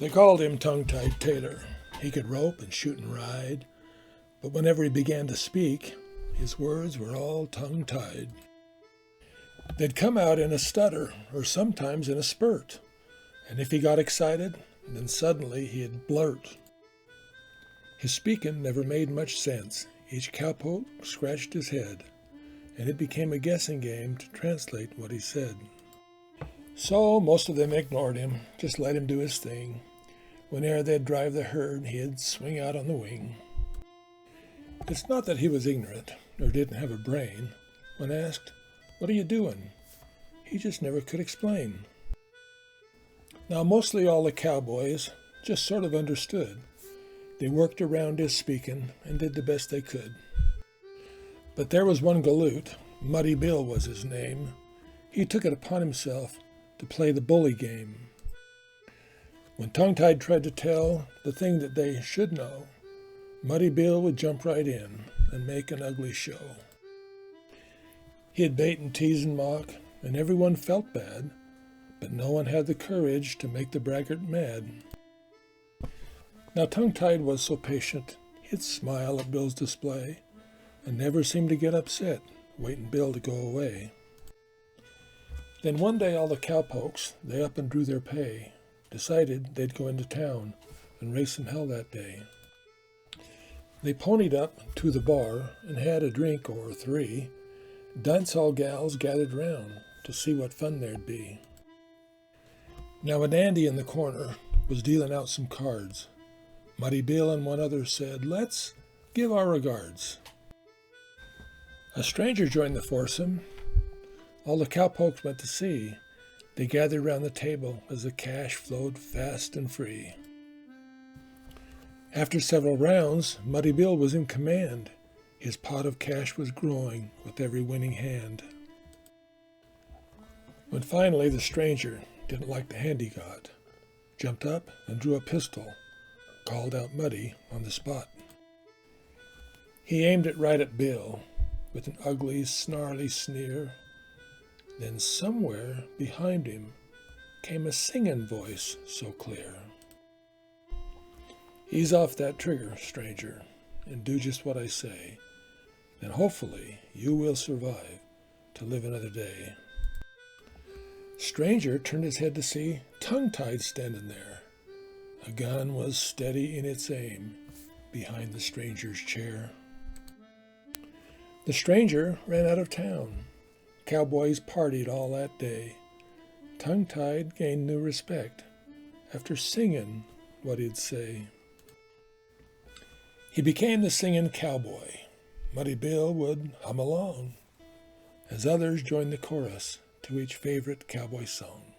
They called him Tongue-Tied Tailor. He could rope and shoot and ride, but whenever he began to speak, his words were all tongue-tied. They'd come out in a stutter or sometimes in a spurt, and if he got excited, then suddenly he'd blurt. His speaking never made much sense. Each cowpoke scratched his head, and it became a guessing game to translate what he said. So most of them ignored him, just let him do his thing. Whene'er they'd drive the herd, he'd swing out on the wing. It's not that he was ignorant or didn't have a brain. When asked, "What are you doing?" he just never could explain. Now mostly all the cowboys just sort of understood. They worked around his speaking and did the best they could. But there was one galoot, Muddy Bill was his name. He took it upon himself to play the bully game. When Tongue-Tied tried to tell the thing that they should know, Muddy Bill would jump right in and make an ugly show. He'd bait and tease and mock, and everyone felt bad, but no one had the courage to make the braggart mad. Now Tongue-Tied was so patient, he'd smile at Bill's display, and never seemed to get upset, waiting Bill to go away. Then one day all the cowpokes, they up and drew their pay, decided they'd go into town and race some hell that day. They ponied up to the bar and had a drink or three. Dance hall gals gathered round to see what fun there'd be. Now a dandy in the corner was dealing out some cards. Muddy Bill and one other said, "Let's give our regards." A stranger joined the foursome. All the cowpokes went to see. They gathered round the table as the cash flowed fast and free. After several rounds, Muddy Bill was in command. His pot of cash was growing with every winning hand. When finally the stranger didn't like the hand he got, jumped up and drew a pistol, called out Muddy on the spot. He aimed it right at Bill with an ugly, snarly sneer. Then somewhere behind him came a singing voice so clear. "Ease off that trigger, stranger, and do just what I say. Then hopefully you will survive to live another day." Stranger turned his head to see Tongue-Tied standing there. A gun was steady in its aim behind the stranger's chair. The stranger ran out of town. Cowboys partied all that day. Tongue-Tied gained new respect after singing what he'd say. He became the singing cowboy. Muddy Bill would hum along as others joined the chorus to each favorite cowboy song.